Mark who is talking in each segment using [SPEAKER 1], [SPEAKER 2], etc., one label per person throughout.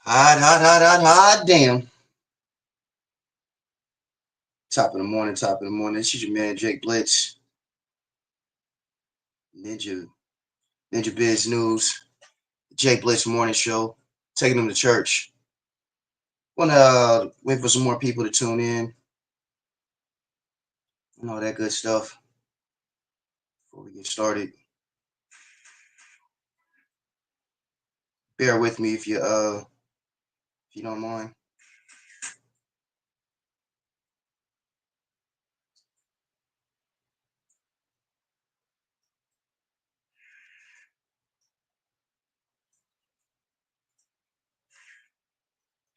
[SPEAKER 1] Hot, damn. Top of the morning. This is your man, Jake Blitz, Ninja, Ninja Biz News, Jake Blitz Morning Show, taking them to church. Want to wait for some more people to tune in and all that good stuff before we get started. Bear with me if you don't mind.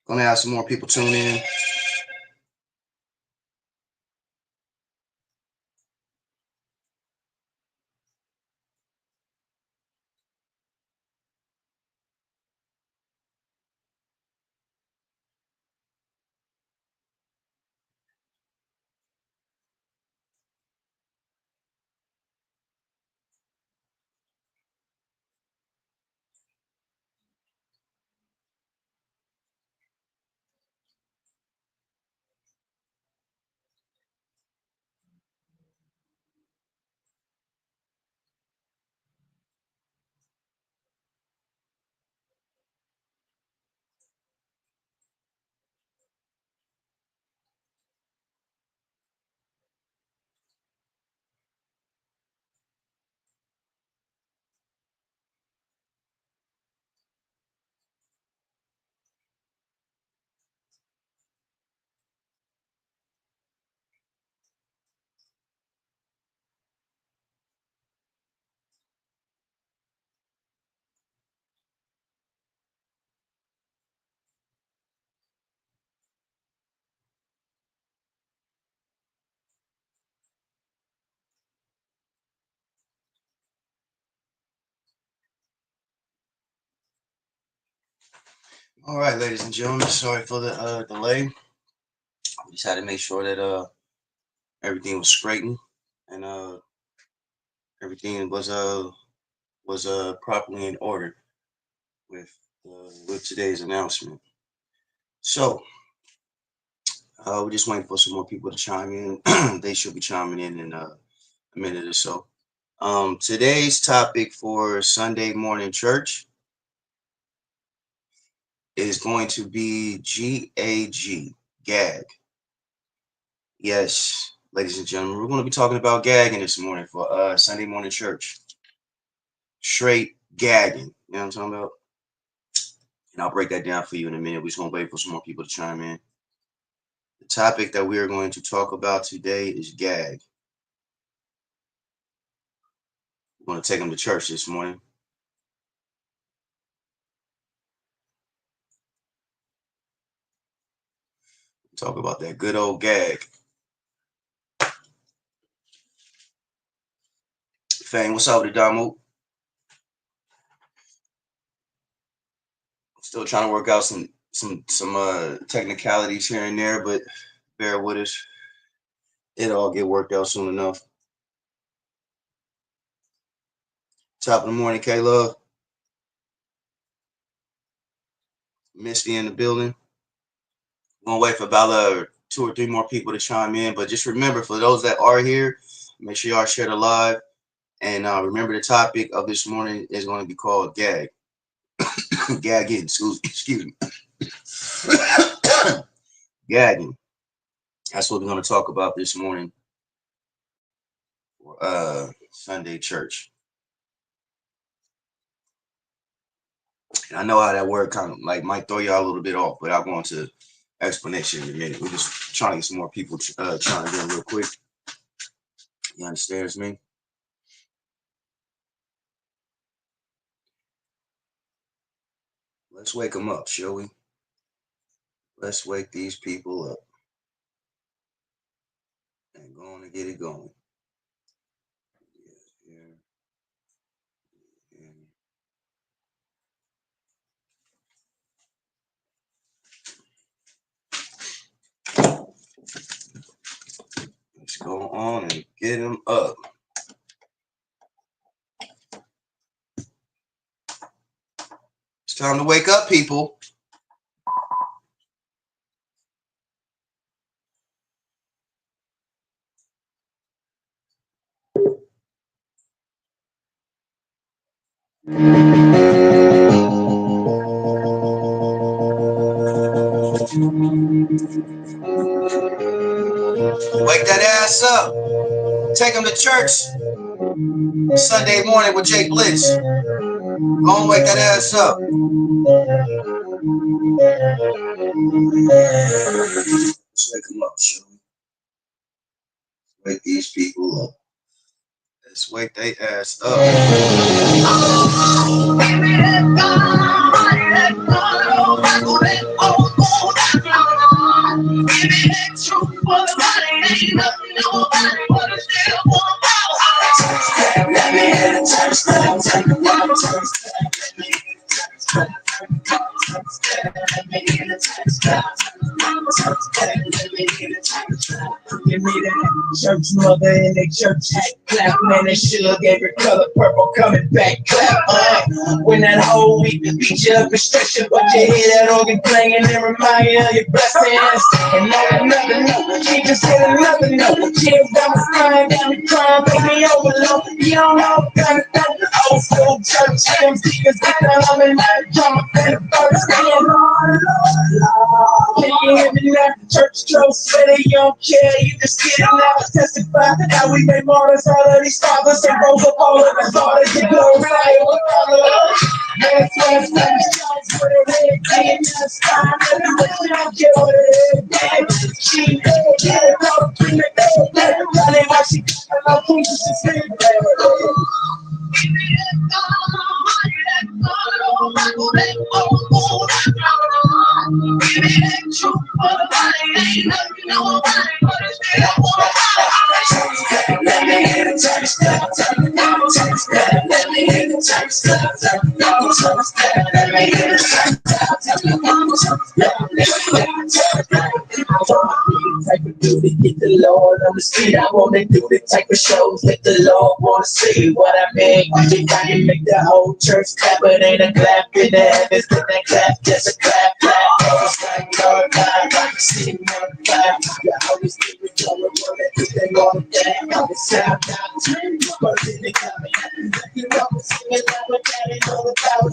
[SPEAKER 1] Gonna have some more people tune in. All right, ladies and gentlemen. Sorry for the delay. We just had to make sure that everything was straightened and everything was properly in order with with today's announcement. So we're just waiting for some more people to chime in. They should be chiming in a minute or so. Today's topic for Sunday morning church is going to be gag. Yes, ladies and gentlemen, we're going to be talking about gagging this morning for Sunday morning church. Straight gagging. You know what I'm talking about? And I'll break that down for you in a minute. We're just going to wait for some more people to chime in. The topic that we are going to talk about today is gag. We're going to take them to church this morning. Talk about that good old gag. Fang, what's up with the Damu? Still trying to work out some technicalities here and there, but bear with us. It'll all get worked out soon enough. Top of the morning, K Love. Misty in the building. We're gonna wait for about 2 or 3 more people to chime in. But just remember, for those that are here, make sure y'all share the live. And remember, the topic of this morning is going to be called gag. Gagging, excuse me. Gagging. That's what we're going to talk about this morning for Sunday church. And I know how that word kind of like might throw y'all a little bit off, but I'll go into explanation in a minute. We're just trying to get some more people trying to get in real quick. You understand me? Let's wake them up, shall we? Let's wake these people up and go on and get it going. Let's go on and get them up. It's time to wake up, people. Wake that ass up. Take them to church Sunday morning with Jay Blitz. Go and wake that ass up. Let's wake them up, shall we? Wake these people up. Let's wake their ass up.
[SPEAKER 2] Give me that church mother in the church hat clap, man. They should gave her color purple coming back clap. When that whole week beat you up and stress you, but you hear that organ playing and remind you of your blessings. And no, another note, she just hit another note. Tears down the spine, down the crime, baby overload. You don't know, kind of old school church hymns, deacons get down on me like drama and the first stand. Can you hear me now? Church close, steady, you don't care, you just get it now. Testify how we made martyrs out of these fathers and rose up all of his daughters and glorify with father. Hands, hands, hands, put it in, and that's fine. Everybody don't care what it is. She get it up, bring it back. Everybody why she got no Jesus is here. Type of duty, get the Lord on the street. I wanna do the type of shows that the Lord wanna see. What I mean, you gotta make the whole church clap. It ain't a clap in the heavens, then that clap, just a clap, clap. It's like Lord God, I can see him on the clap. The Holy Spirit going on everything on the day. It's sound out, but then they got me. You know, I'm singing like my daddy know the power.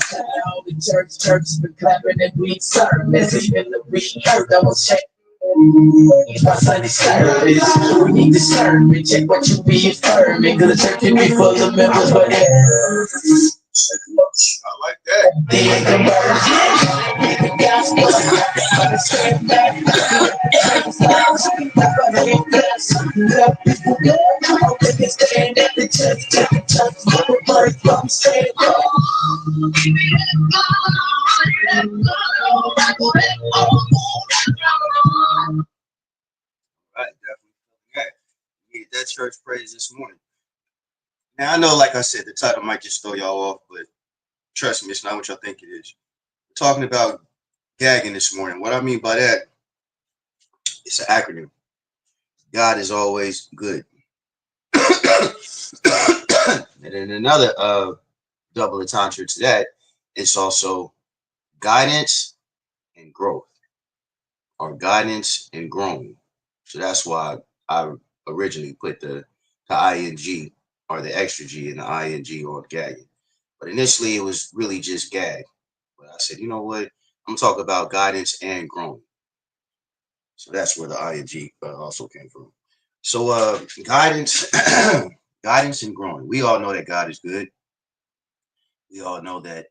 [SPEAKER 2] All the church has been clapping and we serve. Even the re-earth, I was checking. It's my Sunday service. We need to serve it. Check what you be affirming. Cause the church can be full of members, but yeah.
[SPEAKER 1] I like that.
[SPEAKER 2] The conversion, the gospel, understand that. I hope they can stand at the church, take the church, the birth from straight up.
[SPEAKER 1] Right, definitely. Yeah, we need that church praise this morning. Now I know, like I said, the title might just throw y'all off, but trust me, it's not what y'all think it is. We're talking about gagging this morning. What I mean by that, it's an acronym. God is always good. And then another double entendre to that, it's also guidance and growth, or guidance and growing. So that's why I originally put the ing or the extra G and the ing on gagging. But initially it was really just gag. But I said, you know what? I'm talking about guidance and growing. So that's where the ing also came from. So guidance, guidance and growing. We all know that God is good. We all know that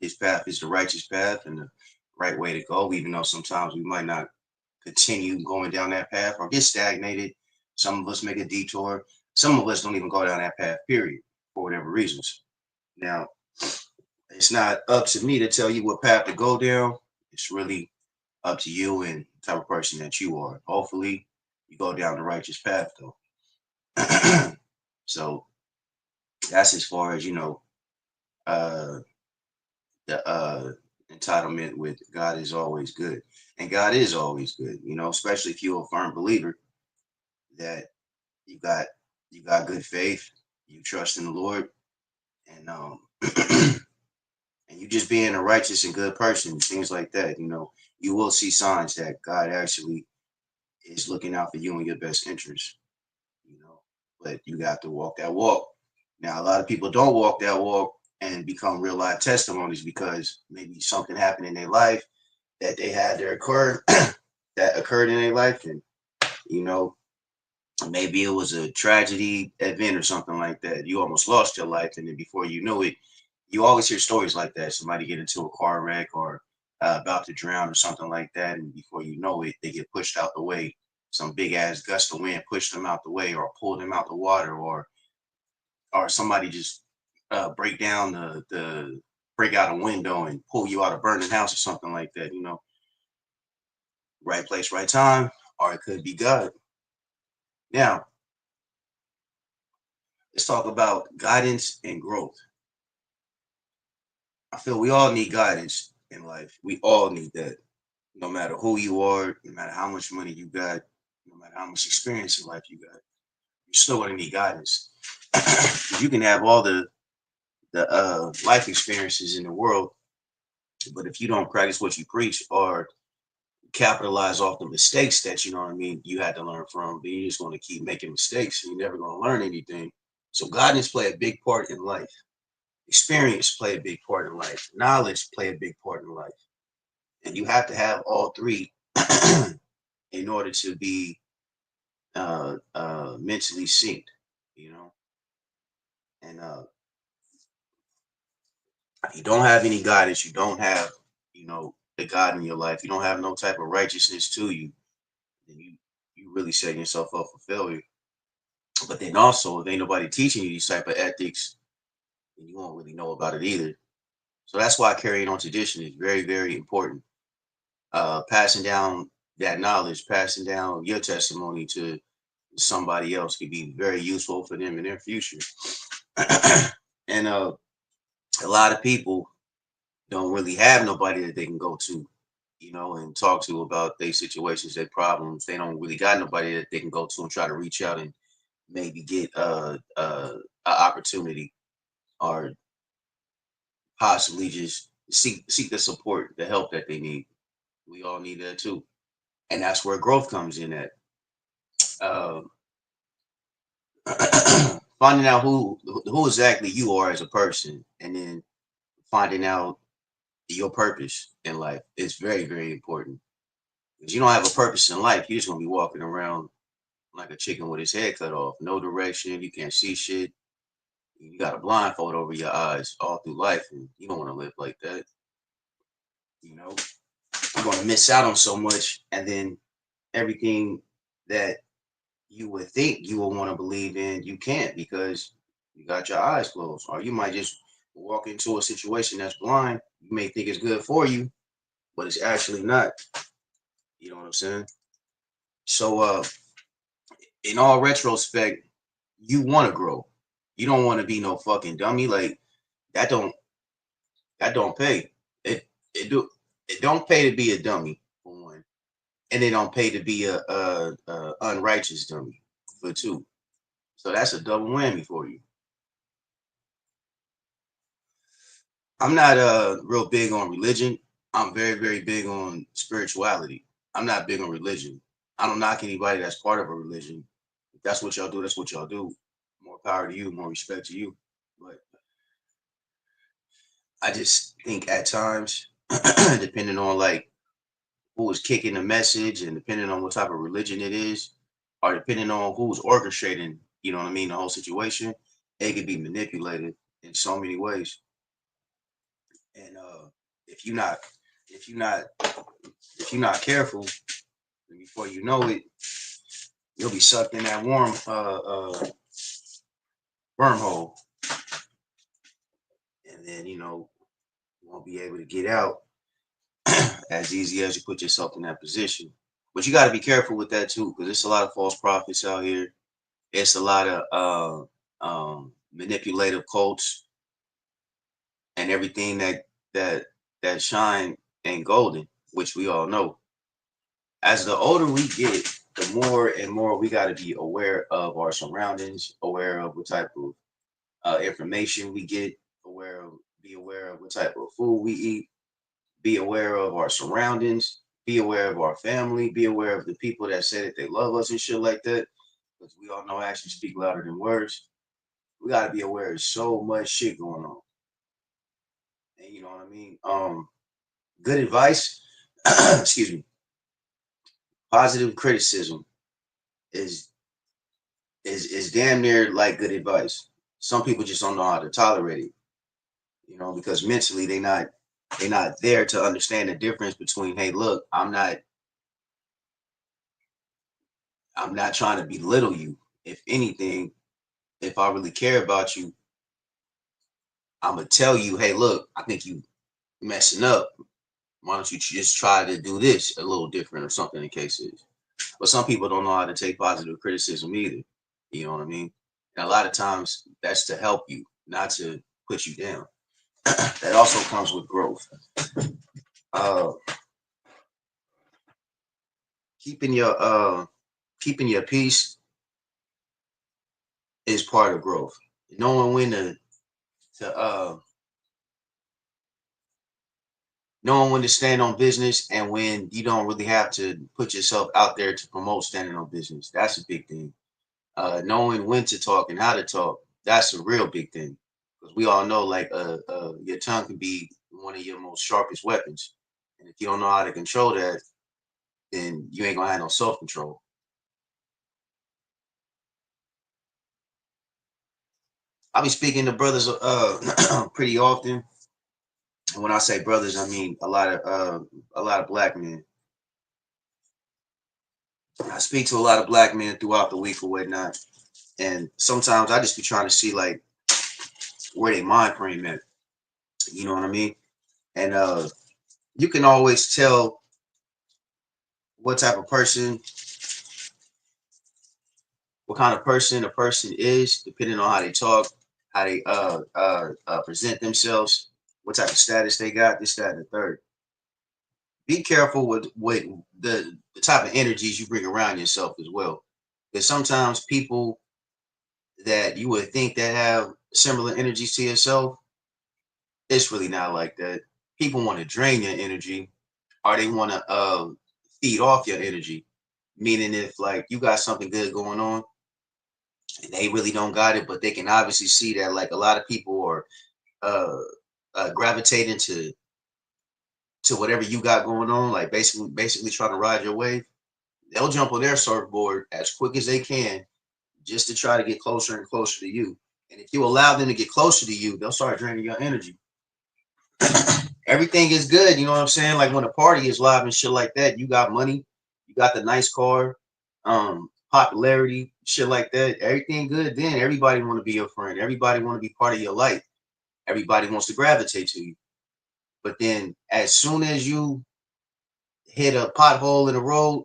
[SPEAKER 1] his path is the righteous path and the right way to go, even though sometimes we might not continue going down that path or get stagnated. Some of us make a detour. Some of us don't even go down that path, period, for whatever reasons. Now, it's not up to me to tell you what path to go down. It's really up to you and the type of person that you are. Hopefully, you go down the righteous path, though. So that's as far as, uh, the entitlement with God is always good. And God is always good, especially if you're a firm believer that you got you got good faith, you trust in the Lord, and and you just being a righteous and good person, things like that, you will see signs that God actually is looking out for you and your best interest, you know. But you got to walk that walk. Now, a lot of people don't walk that walk, and become real life testimonies because maybe something happened in their life that they had to occur that occurred in their life, and you know, maybe it was a tragedy event or something like that. You almost lost your life, and then before you know it, you always hear stories like that. Somebody get into a car wreck or about to drown or something like that, and before you know it, they get pushed out the way. Some big ass gust of wind pushed them out the way, or pulled them out the water, or somebody just break down the break out a window and pull you out a burning house or something like that. You know, right place, right time, or it could be God. Now, let's talk about guidance and growth. I feel we all need guidance in life. We all need that. No matter who you are, no matter how much money you got, no matter how much experience in life you got, you're still going to need guidance. You can have all the life experiences in the world, but if you don't practice what you preach or capitalize off the mistakes that you know what I mean you had to learn from, then you're just going to keep making mistakes and you're never going to learn anything. So guidance play a big part in life. Experience play a big part in life. Knowledge play a big part in life. And you have to have all three in order to be mentally synced, you know. And if you don't have any guidance, you don't have, you know, the God in your life. You don't have no type of righteousness to you, then you really setting yourself up for failure. But then also, if ain't nobody teaching you these type of ethics, then you won't really know about it either. So that's why carrying on tradition is very, very important. Passing down that knowledge, passing down your testimony to somebody else could be very useful for them in their future. And a lot of people don't really have nobody that they can go to, you know, and talk to about their situations, their problems. They don't really got nobody that they can go to and try to reach out and maybe get a opportunity or possibly just seek the support, the help that they need. We all need that too, and that's where growth comes in at. Uh, Finding out who exactly you are as a person, and then finding out your purpose in life is very, very important. Because you don't have a purpose in life, you're just gonna be walking around like a chicken with his head cut off, no direction, you can't see shit. You got a blindfold over your eyes all through life, and you don't want to live like that. You know, you're gonna miss out on so much, and then everything that you would think you would want to believe in, you can't because you got your eyes closed, or you might just walk into a situation that's blind. You may think it's good for you, but it's actually not. You know what I'm saying? So, in all retrospect, you want to grow. You don't want to be no fucking dummy. Like that don't that don't pay. It don't pay to be a dummy for one, and it don't pay to be a unrighteous dummy for two. So that's a double whammy for you. I'm not real big on religion. I'm very, very big on spirituality. I'm not big on religion. I don't knock anybody that's part of a religion. If that's what y'all do, that's what y'all do. More power to you, more respect to you. But I just think at times, depending on like who is kicking the message and depending on what type of religion it is, or depending on who's orchestrating, you know what I mean, the whole situation, it can be manipulated in so many ways. And if you're not, if you're not, if you're not careful, then before you know it, you'll be sucked in that warm wormhole, and then you won't be able to get out as easy as you put yourself in that position. But you got to be careful with that too, because there's a lot of false prophets out here. It's a lot of manipulative cults and everything that shine ain't golden, which we all know. As the older we get, the more and more we got to be aware of our surroundings, aware of what type of information we get, be aware of what type of food we eat, be aware of our surroundings, be aware of our family, be aware of the people that say that they love us and shit like that. Because we all know actions speak louder than words. We got to be aware of so much shit going on. And you know what I mean? Good advice, excuse me, positive criticism is is damn near like good advice. Some people just don't know how to tolerate it, you know, because mentally they're not there to understand the difference between, hey, look, I'm not trying to belittle you. If anything, if I really care about you, I'm gonna tell you, hey, look, I think you messing up. Why don't you just try to do this a little different or something in cases. But some people don't know how to take positive criticism either. You know what I mean? And a lot of times that's to help you, not to put you down. That also comes with growth. Uh, keeping your keeping your peace is part of growth. Knowing when to knowing when to stand on business and when you don't really have to put yourself out there to promote standing on business. That's a big thing. Knowing when to talk and how to talk. That's a real big thing. Because we all know, like, your tongue can be one of your most sharpest weapons. And if you don't know how to control that, then you ain't gonna have no self control. I be speaking to brothers pretty often. And when I say brothers, I mean a lot of black men. I speak to a lot of black men throughout the week or whatnot, and sometimes I just be trying to see like where they mind frame at. You know what I mean? And you can always tell what type of person, what kind of person a person is, depending on how they talk, how they present themselves, what type of status they got, this, that, and the third. Be careful with the type of energies you bring around yourself as well, because sometimes people that you would think that have similar energies to yourself, it's really not like that. People want to drain your energy, or they want to feed off your energy. Meaning, if like you got something good going on, and they really don't got it, but they can obviously see that like a lot of people are uh, gravitating to whatever you got going on, like basically trying to ride your wave. They'll jump on their surfboard as quick as they can just to try to get closer and closer to you. And if you allow them to get closer to you, they'll start draining your energy. Everything is good, you know what I'm saying? Like when a party is live and shit like that, you got money, you got the nice car, popularity, shit like that. Everything good. Then everybody want to be your friend. Everybody want to be part of your life. Everybody wants to gravitate to you. But then as soon as you hit a pothole in the road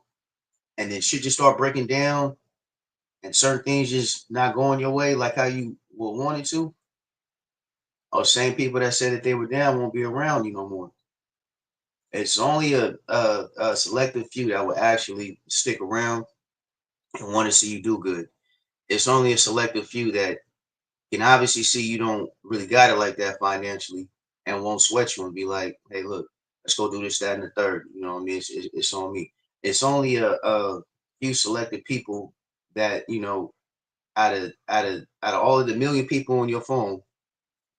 [SPEAKER 1] and then shit just start breaking down and certain things just not going your way like how you would want it to, those same people that said that they were down won't be around you no more. It's only a selective few that will actually stick around and want to see you do good. It's only a selective few that can obviously see you don't really got it like that financially and won't sweat you and be like, hey, look, let's go do this, that, and the third. You know what I mean? It's on me. It's only a few selected people that, you know, out of all of the million people on your phone,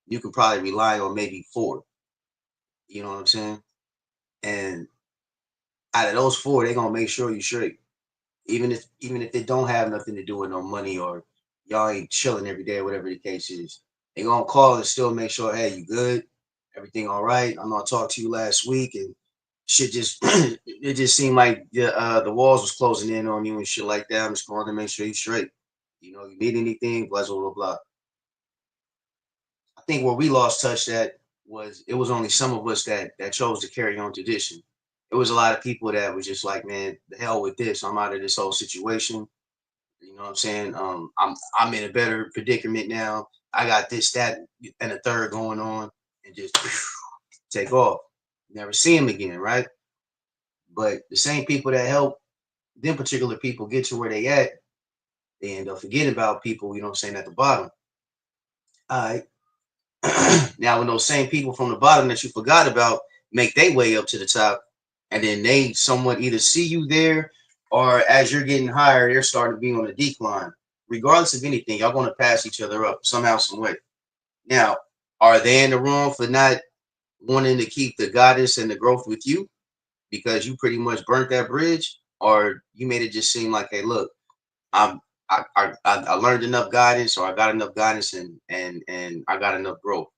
[SPEAKER 1] you can probably rely on maybe four. You know what I'm saying? And out of those four, they're gonna make sure you straight. Even if they don't have nothing to do with no money or y'all ain't chilling every day, whatever the case is, they gonna call and still make sure, hey, you good, everything all right. I'm gonna talk to you last week and shit just it just seemed like the walls was closing in on you and shit like that. I'm just calling to make sure you straight. You know, you need anything, blah blah blah blah. I think where we lost touch that was it was only some of us that chose to carry on tradition. It was a lot of people that was just like, man, the hell with this. I'm out of this whole situation. You know what I'm saying? I'm in a better predicament now. I got this, that, and a third going on, and just take off. Never see him again, right? But the same people that help them particular people get to where they at, they end up forgetting about people, you know what I'm saying, at the bottom. All right. Now, when those same people from the bottom that you forgot about make their way up to the top, and then they somewhat either see you there or as you're getting higher, they're starting to be on a decline. Regardless of anything, y'all going to pass each other up somehow, some way. Now, are they in the wrong for not wanting to keep the guidance and the growth with you because you pretty much burnt that bridge, or you made it just seem like, hey, look, I'm I learned enough guidance, or I got enough guidance, and I got enough growth.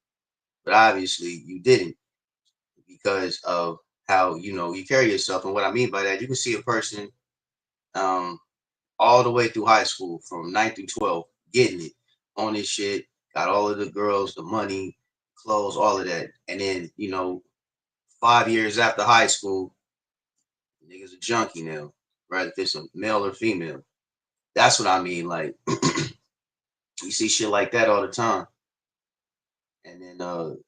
[SPEAKER 1] But obviously, you didn't because of how you carry yourself. And what I mean by that, you can see a person um, all the way through high school, from 9th through 12, getting it on this shit, got all of the girls, the money, clothes, all of that, and then 5 years after high school, niggas a junkie now, right? If it's a male or female, that's what I mean. Like you see shit like that all the time. And then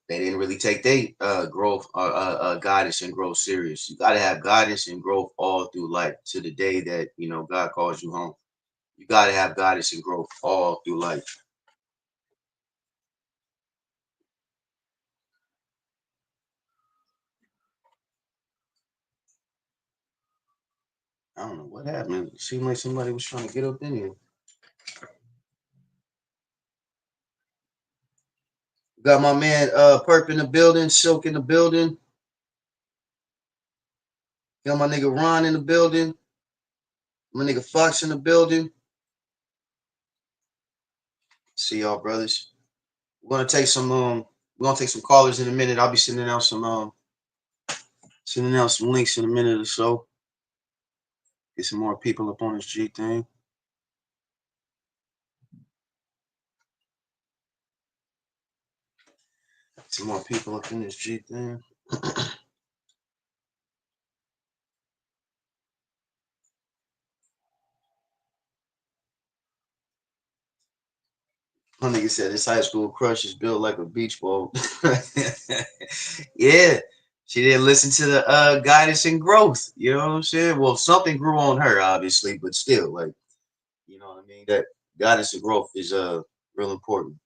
[SPEAKER 1] they didn't really take their growth, guidance and growth serious. You got to have guidance and growth all through life to the day that God calls you home. You got to have guidance and growth all through life. I don't know what happened. It seemed like somebody was trying to get up in here. Got my man Perp in the building, Silk in the building. Got my nigga Ron in the building. My nigga Fox in the building. See y'all, brothers. We're gonna take some callers in a minute. I'll be sending out some links in a minute or so. Get some more people up on this G thing. Some more people up in this G thing. My nigga said his high school crush is built like a beach ball. Yeah. She didn't listen to the guidance and growth. You know what I'm saying? Well, something grew on her, obviously, but still, like, you know what I mean? That guidance and growth is real important.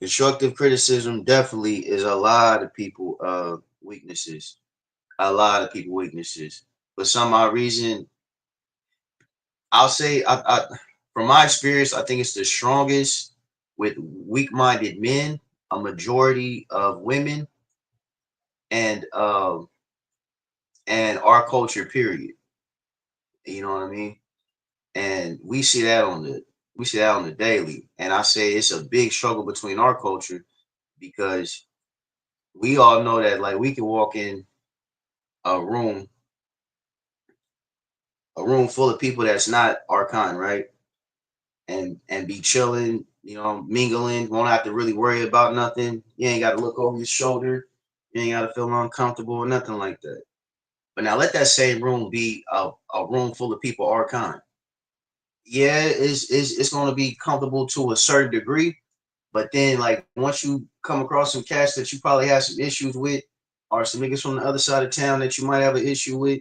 [SPEAKER 1] Constructive criticism definitely is a lot of people weaknesses. A lot of people weaknesses. For some odd reason, I'll say from my experience, I think it's the strongest with weak-minded men, a majority of women, and our culture, period. You know what I mean? And we see that on the daily. And I say it's a big struggle between our culture because we all know that like we can walk in a room, full of people that's not our kind, right? And be chilling, mingling, won't have to really worry about nothing. You ain't got to look over your shoulder. You ain't got to feel uncomfortable or nothing like that. But now let that same room be a room full of people our kind. Yeah, it's going to be comfortable to a certain degree, but then like once you come across some cats that you probably have some issues with, or some niggas from the other side of town that you might have an issue with,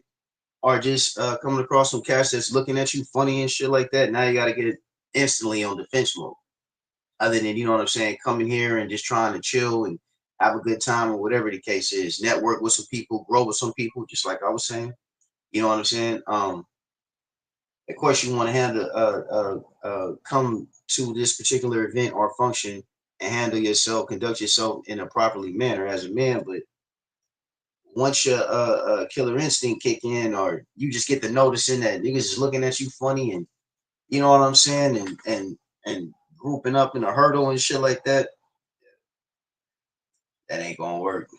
[SPEAKER 1] or just coming across some cats that's looking at you funny and shit like that, now you got to get it instantly on defense mode. Other than, you know what I'm saying, coming here and just trying to chill and have a good time or whatever the case is, network with some people, grow with some people, just like I was saying. You know what I'm saying? Of course, you want to handle come to this particular event or function and handle yourself, conduct yourself in a properly manner as a man. But once your killer instinct kick in, or you just get the noticing that niggas is looking at you funny, and you know what I'm saying, and grouping up in a hurdle and shit like that, that ain't gonna work.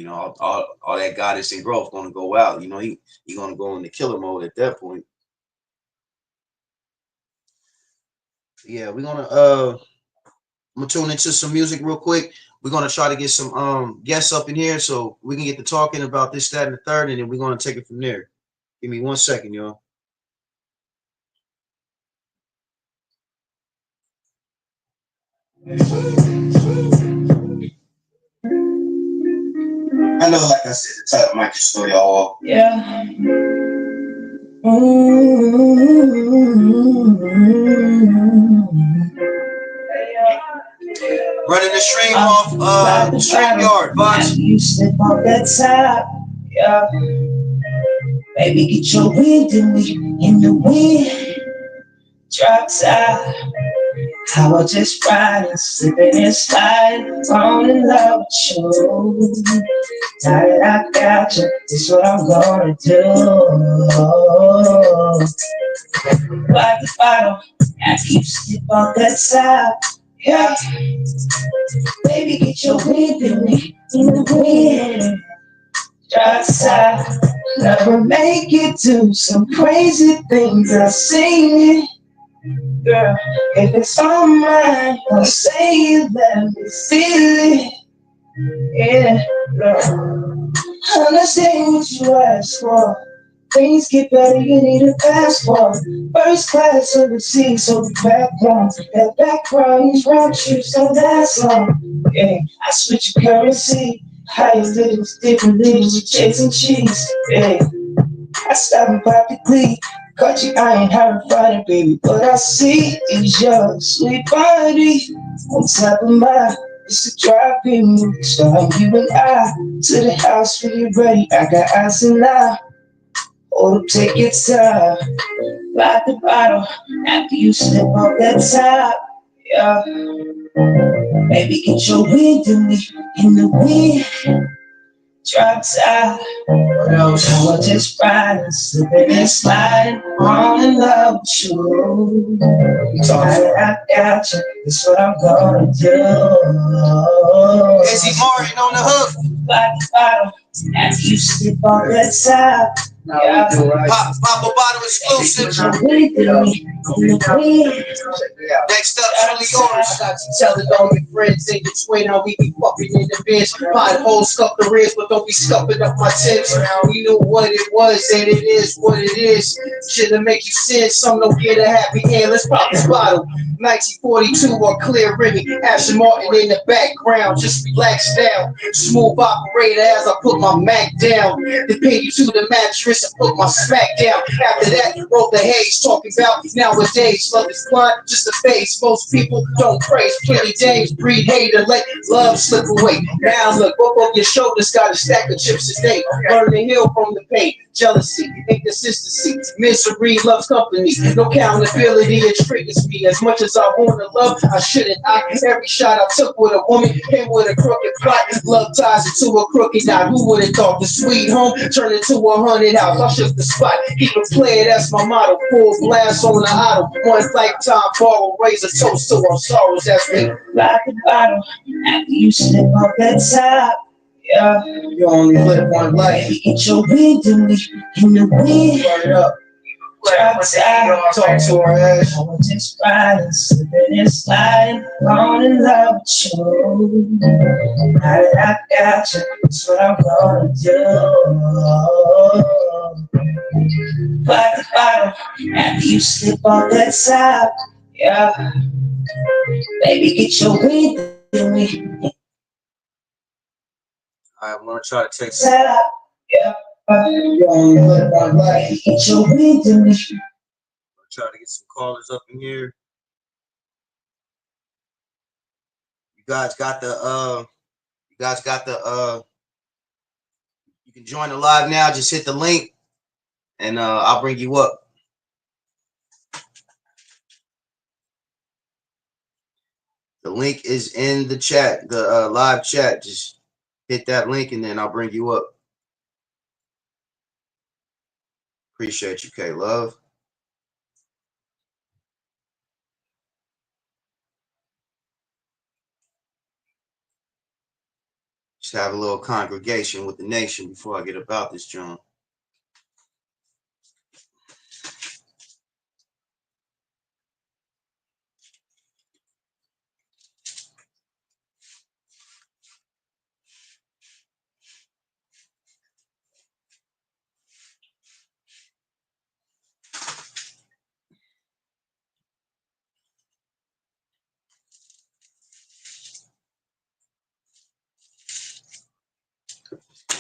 [SPEAKER 1] All that guidance and growth gonna go out. He gonna go into killer mode at that point. Yeah, we're gonna I'm gonna tune into some music real quick. We're gonna try to get some guests up in here so we can get to talking about this, that, and the third, and then we're gonna take it from there. Give me 1 second, y'all. I know, like I said, the title might just throw y'all off. Yeah. Running the stream off StreamYard, Box. You slip off that top, yeah. Baby, get your wind in me, in the wind. Drops out.
[SPEAKER 2] I was just riding, slipping and sliding, falling in love with you. Now that I got you, this what I'm gonna do. Like the bottle, after you slip on that side. Yeah, baby, get your wind in me, in the wind. Try side, never make it do some crazy things I've seen it. Girl, if it's on mine, I'll say it, let me feel it. Yeah, girl, understand what you ask for. Things get better, you need a passport. First class overseas, so the background. That background is round you, so that's long. Yeah, I switch your currency. Higher livings, different livings, you chasing cheese. Yeah, I stop and pop the glee. Caught you, I ain't having fun, baby. What I see is your sweet body on top of mine. It's a driving movie starring you and I. To the house when you're ready, I got eyes and I. Oh, take your time, light the bottle after you slip off that top. Yeah, baby, get your wind in me, in the wind. Drop top. I was just riding, slipping and sliding, falling in love with you. Now that I got you, that's what I'm gonna do.
[SPEAKER 1] Izzy Martin on the hook.
[SPEAKER 2] Light the bottle after you slip off that top. Yeah.
[SPEAKER 1] Pop a bottle exclusive. Next up, only yours.
[SPEAKER 3] I got you telling all your friends in between how we be fucking in the bench. Potholes scuff the ribs, but don't be scuffing up my tips. We knew what it was, and it is what it is. Shit'll make you sin, some don't get a happy end. Let's pop this bottle. 1942 or clear ribbon. Aston Martin in the background, just relax down. Smooth operator as I put my Mac down. Then pin you to the mattress and put my smack down. After that, wrote the haze, talking about nowadays. Love is blind, just a face. Most people don't praise. Plenty dames breed hate and let love slip away. Now look, both of your shoulders got a stack of chips today. Learn to heal from the pain. Jealousy, inconsistency, misery loves company. No accountability, it triggers me. As much as I want to love, I shouldn't. Every shot I took with a woman came with a crooked plot. Love ties into a crooked knot. Who would have thought the sweet home turned into a haunted house? I shook the spot. Keep it playing, that's my motto. Full blast on the auto. One lifetime borrow, raise a toast to our sorrows. That's me.
[SPEAKER 2] Like the bottle after you slip off that top. Yeah,
[SPEAKER 3] You only live one life.
[SPEAKER 2] get your wind in me, in the wind.
[SPEAKER 3] Turn it up.
[SPEAKER 2] Drop top.
[SPEAKER 3] Talk to her ass.
[SPEAKER 2] I was just riding, slipping and sliding, falling in love with you. Now that I got you, that's what I'm gonna do. Like the bottle after you slip off that top. Yeah, baby, get your wind in me.
[SPEAKER 1] I'm gonna try to take
[SPEAKER 2] Top. Yeah,
[SPEAKER 3] You only live one life.
[SPEAKER 2] get your wind in me.
[SPEAKER 1] try to get some callers up in here. You guys got the you can join the live now. Just hit the link and I'll bring you up. The link is in the chat, the live chat. Just hit that link and then I'll bring you up. Appreciate you, K Love. Just have a little congregation with the nation before I get about this, John.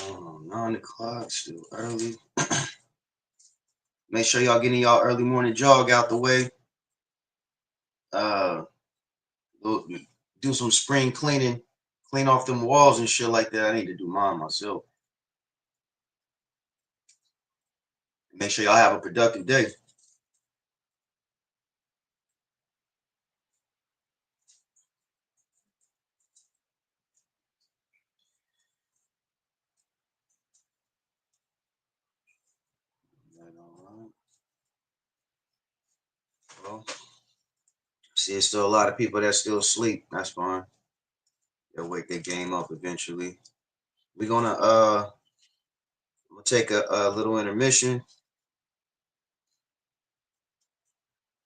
[SPEAKER 1] Oh, 9 o'clock, still early. Make sure y'all getting y'all early morning jog out the way. Do some spring cleaning, clean off them walls and shit like that. I need to do mine myself. Make sure y'all have a productive day. See, there's still a lot of people that still sleep. That's fine. They'll wake their game up eventually. We're gonna we'll take a little intermission,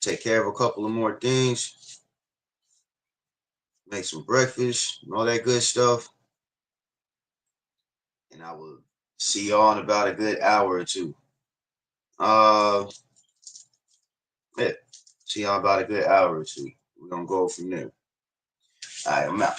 [SPEAKER 1] take care of a couple of more things, make some breakfast, and all that good stuff. And I will see y'all in about a good hour or two. Yeah, see y'all about a good hour or two. We're gonna go from there. All right, I'm out.